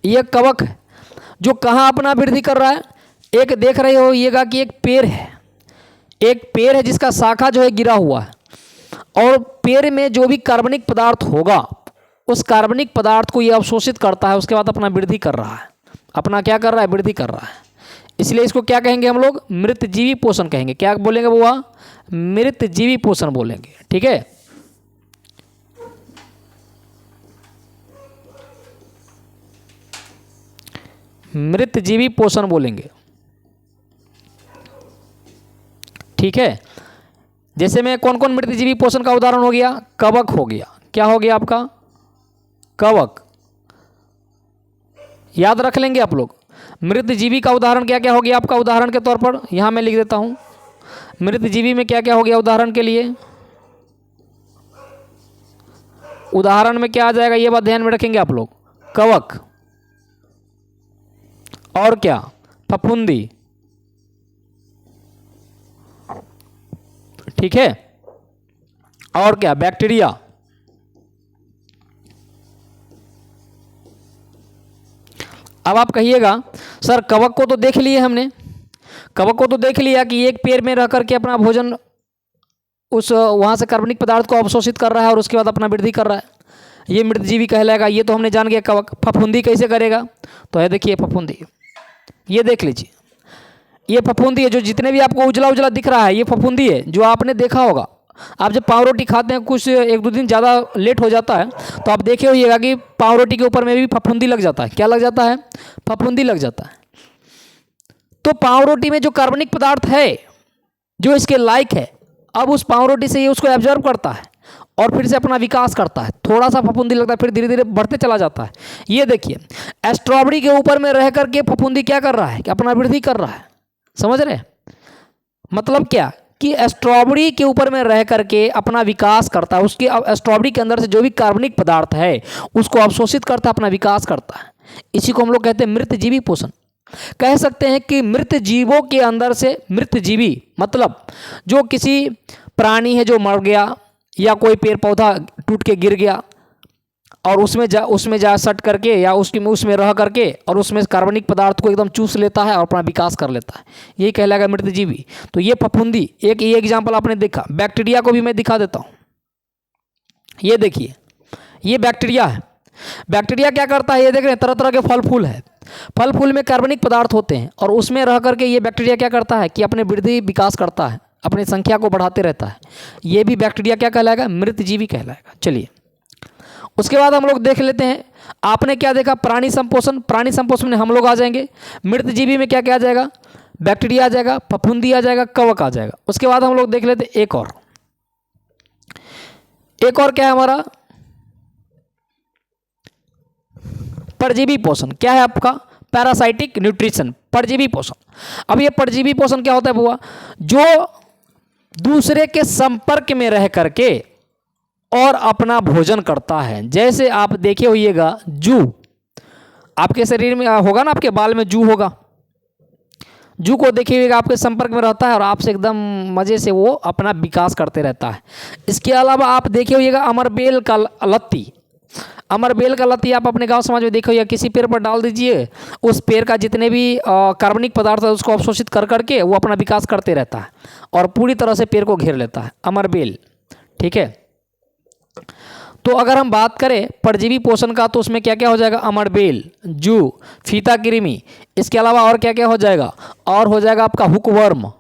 ये कवक है जो कहाँ अपना वृद्धि कर रहा है। एक देख रहे होइएगा कि एक पेड़ है, एक पेड़ है जिसका शाखा जो है गिरा हुआ है और पेड़ में जो भी कार्बनिक पदार्थ होगा उस कार्बनिक पदार्थ को ये अवशोषित करता है, उसके बाद अपना वृद्धि कर रहा है। अपना क्या कर रहा है, वृद्धि कर रहा है। इसलिए इसको क्या कहेंगे हम लोग, मृतजीवी पोषण कहेंगे। क्या बोलेंगे बुआ, मृतजीवी पोषण बोलेंगे। ठीक है। मृतजीवी पोषण बोलेंगे। ठीक है। जैसे में कौन कौन मृतजीवी पोषण का उदाहरण हो गया, कवक हो गया। क्या हो गया आपका, कवक। याद रख लेंगे आप लोग। मृतजीवी का उदाहरण क्या क्या हो गया आपका, उदाहरण के तौर पर यहां मैं लिख देता हूं। मृतजीवी में क्या क्या हो गया उदाहरण के लिए, उदाहरण में क्या आ जाएगा ये बात ध्यान में रखेंगे आप लोग, कवक और क्या, फफूंदी। ठीक है। और क्या, बैक्टीरिया। अब आप कहिएगा सर कवक को तो देख लिए हमने, कवक को तो देख लिया कि एक पेड़ में रह करके अपना भोजन उस वहाँ से कार्बनिक पदार्थ को अवशोषित कर रहा है और उसके बाद अपना वृद्धि कर रहा है, ये मृतजीवी कहलाएगा। ये तो हमने जान गया कवक। फफूंदी कैसे करेगा, तो है देखिए फफूंदी, ये देख लीजिए, ये फफूंदी है। जो जितने भी आपको उजला उजला दिख रहा है ये फफूंदी है, जो आपने देखा होगा। आप जब पाव रोटी खाते हैं, कुछ एक दो दिन ज़्यादा लेट हो जाता है, तो आप देखे होइएगा कि पाव रोटी के ऊपर में भी फफूंदी लग जाता है। क्या लग जाता है, फफूंदी लग जाता है। तो पाव रोटी में जो कार्बनिक पदार्थ है जो इसके लायक है, अब उस पाव रोटी से ये उसको एब्जॉर्ब करता है और फिर से अपना विकास करता है। थोड़ा सा फफूंदी लगता है, फिर धीरे धीरे बढ़ते चला जाता है। ये देखिए स्ट्रॉबेरी के ऊपर में रह करके फफूंदी क्या कर रहा है, कि अपना वृद्धि कर रहा है। समझ रहे, मतलब क्या कि स्ट्रॉबेरी के ऊपर में रह करके अपना विकास करता है। उसके स्ट्रॉबेरी के अंदर से जो भी कार्बनिक पदार्थ है उसको अवशोषित करता है, अपना विकास करता है। इसी को हम लोग कहते हैं मृतजीवी पोषण। कह सकते हैं कि मृत जीवों के अंदर से, मृतजीवी मतलब जो किसी प्राणी है जो मर गया या कोई पेड़ पौधा टूट के गिर गया और उसमें जा सट करके या उसमें रह करके और उसमें कार्बनिक पदार्थ को एकदम चूस लेता है और अपना विकास कर लेता है, यही कहलाएगा मृतजीवी। तो ये फफूंदी, एक ये एग्जाम्पल आपने देखा। बैक्टीरिया को भी मैं दिखा देता हूँ। ये देखिए, ये बैक्टीरिया है। बैक्टीरिया क्या करता है, ये देख रहे हैं, तरह तरह के फल फूल है, फल फूल में कार्बनिक पदार्थ होते हैं और उसमें रह करके ये बैक्टीरिया क्या करता है कि अपने वृद्धि विकास करता है, अपनी संख्या को बढ़ाते रहता है। ये भी बैक्टीरिया क्या कहलाएगा, मृतजीवी कहलाएगा। चलिए उसके बाद हम लोग देख लेते हैं, आपने क्या देखा, प्राणी संपोषण। प्राणी संपोषण में हम लोग आ जाएंगे, मृतजीवी में क्या क्या आ जाएगा, बैक्टीरिया आ जाएगा, फफूंदी आ जाएगा, कवक आ जाएगा। उसके बाद हम लोग देख लेते हैं एक और क्या है हमारा, परजीवी पोषण। क्या है आपका, पैरासाइटिक न्यूट्रिशन, परजीवी पोषण। अब ये परजीवी पोषण क्या होता है बुआ, जो दूसरे के संपर्क में रह करके और अपना भोजन करता है। जैसे आप देखे होइएगा, जू आपके शरीर में होगा ना, आपके बाल में जू होगा, जू को देखिएगा आपके संपर्क में रहता है और आपसे एकदम मज़े से वो अपना विकास करते रहता है। इसके अलावा आप देखे होइएगा अमरबेल का लत्ती, अमरबेल का लत्ती आप अपने गांव समाज में देखो, या किसी पेड़ पर डाल दीजिए, उस पेड़ का जितने भी कार्बनिक पदार्थ है उसको अवशोषित कर करके वो अपना विकास करते रहता है और पूरी तरह से पेड़ को घेर लेता है, अमरबेल। ठीक है, तो अगर हम बात करें परजीवी पोषण का, तो उसमें क्या क्या हो जाएगा, अमरबेल, जू, फीता कृमि। इसके अलावा और क्या क्या हो जाएगा, और हो जाएगा आपका हुकवर्म।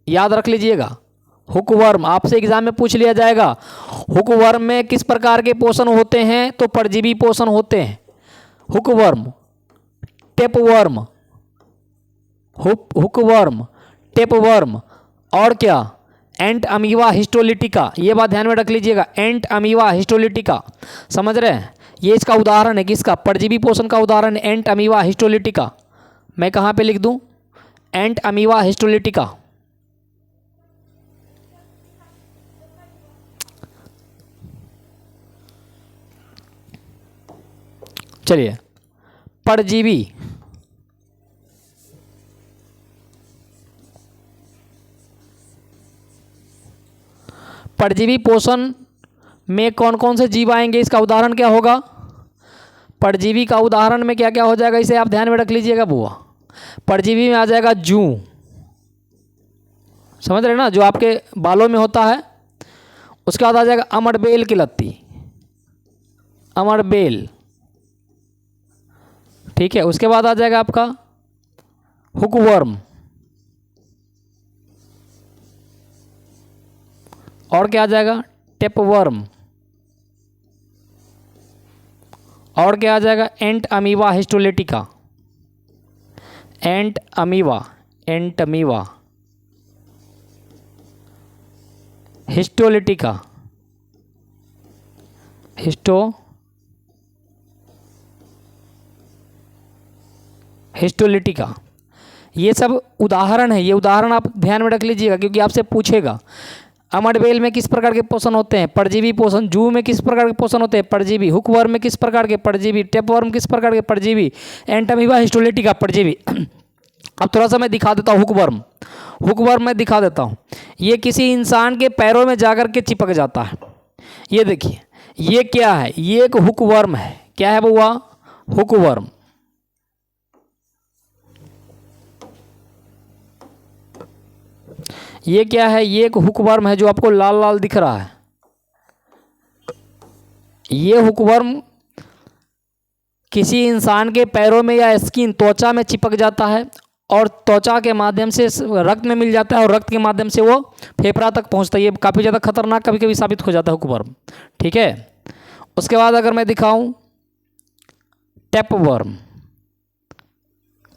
याद रख लीजिएगा, हुकवर्म आपसे एग्जाम में पूछ लिया जाएगा, हुकवर्म में किस प्रकार के पोषण होते हैं, तो परजीवी पोषण होते हैं। हुकवर्म, टेपवर्म, हुकवर्म, टेपवर्म, और क्या, एंट अमीवा हिस्टोलिटिका। ये बात ध्यान में रख लीजिएगा, एंट अमीवा हिस्टोलिटिका, समझ रहे हैं। ये इसका उदाहरण है, किसका, परजीवी पोषण का उदाहरण है एंट अमीवा हिस्टोलिटिका। मैं कहाँ पे लिख दूँ, एंट अमीवा हिस्टोलिटिका। चलिए, परजीवी, परजीवी पोषण में कौन कौन से जीव आएंगे, इसका उदाहरण क्या होगा, परजीवी का उदाहरण में क्या क्या हो जाएगा, इसे आप ध्यान में रख लीजिएगा बुआ। परजीवी में आ जाएगा जू, समझ रहे ना, जो आपके बालों में होता है। उसके बाद आ जाएगा अमरबेल की लत्ती, अमरबेल। ठीक है, उसके बाद आ जाएगा आपका हुकवर्म, और क्या आ जाएगा, टेपवर्म, और क्या आ जाएगा, एंट अमीवा हिस्टोलिटिका, एंट अमीवा, एंट अमीवा हिस्टोलिटिका, हिस्टोलिटिका। ये सब उदाहरण है, ये उदाहरण आप ध्यान में रख लीजिएगा क्योंकि आपसे पूछेगा। अमरबेल में किस प्रकार के पोषण होते हैं, परजीवी पोषण। जू में किस प्रकार के पोषण होते हैं, परजीवी। हुकवर्म में किस प्रकार के, परजीवी। टेपवर्म किस प्रकार के, परजीवी। एंट अमीबा हिस्टोलिटिका, परजीवी। अब थोड़ा सा मैं दिखा देता हूँ हुकवर्म, हुकवर्म मैं दिखा देता हूँ। ये किसी इंसान के पैरों में जाकर के चिपक जाता है। ये देखिए, ये क्या है, ये एक हुकवर्म है। क्या है बुआ, हुकवर्म। ये क्या है, ये एक हुकवर्म है जो आपको लाल लाल दिख रहा है। ये हुकवर्म किसी इंसान के पैरों में या स्किन, त्वचा में चिपक जाता है और त्वचा के माध्यम से रक्त में मिल जाता है और रक्त के माध्यम से वो फेफड़ा तक पहुंचता है। ये काफ़ी ज़्यादा खतरनाक कभी कभी साबित हो जाता है हुकवर्म। ठीक है, उसके बाद अगर मैं दिखाऊं टैपवर्म,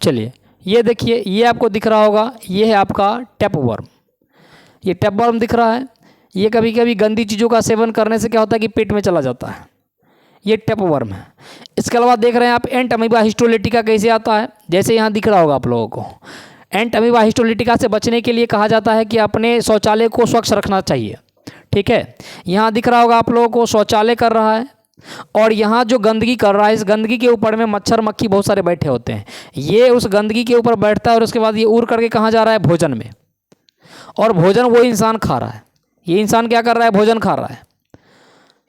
चलिए ये देखिए, ये आपको दिख रहा होगा, ये है आपका टैपवर्म। ये टैपवर्म दिख रहा है। ये कभी कभी गंदी चीज़ों का सेवन करने से क्या होता है कि पेट में चला जाता है। ये टैपवर्म है। इसके अलावा देख रहे हैं आप एंट अमीबा हिस्टोलिटिका कैसे आता है, जैसे यहाँ दिख रहा होगा आप लोगों को। एंट अमीबा हिस्टोलिटिका से बचने के लिए कहा जाता है कि अपने शौचालय को स्वच्छ रखना चाहिए। ठीक है, यहाँ दिख रहा होगा आप लोगों को शौचालय कर रहा है और यहाँ जो गंदगी कर रहा है, इस गंदगी के ऊपर में मच्छर मक्खी बहुत सारे बैठे होते हैं। ये उस गंदगी के ऊपर बैठता है और उसके बाद ये उड़ करके कहाँ जा रहा है, भोजन में, और भोजन वो इंसान खा रहा है। ये इंसान क्या कर रहा है, भोजन खा रहा है।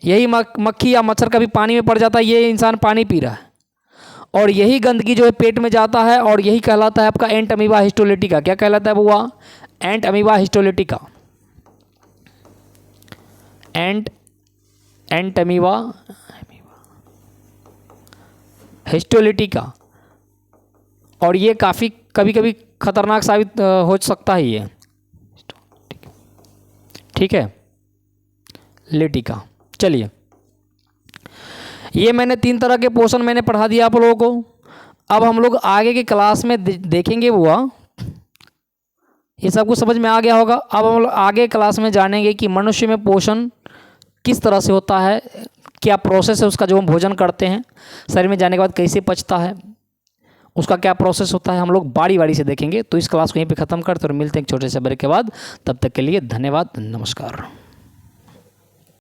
यही मक्खी या मच्छर कभी पानी में पड़ जाता है, ये इंसान पानी पी रहा है, और यही गंदगी जो है पेट में जाता है, और यही कहलाता है आपका एंट अमीबा हिस्टोलिटिका। क्या कहलाता है बुआ? एंट अमीबा हिस्टोलिटिका। एंट अमीबा हिस्टोलिटिका। और ये काफ़ी कभी कभी खतरनाक साबित हो सकता है ये, ठीक है, लेटिका। चलिए, ये मैंने 3 तरह के पोषण मैंने पढ़ा दिया आप लोगों को। अब हम लोग आगे की क्लास में देखेंगे बुआ, ये सब कुछ समझ में आ गया होगा। अब हम लोग आगे क्लास में जानेंगे कि मनुष्य में पोषण किस तरह से होता है, क्या प्रोसेस है उसका, जो हम भोजन करते हैं शरीर में जाने के बाद कैसे पचता है, उसका क्या प्रोसेस होता है, हम लोग बारी बारी से देखेंगे। तो इस क्लास को यहीं पे ख़त्म करते और मिलते हैं एक छोटे से ब्रेक के बाद। तब तक के लिए धन्यवाद, नमस्कार।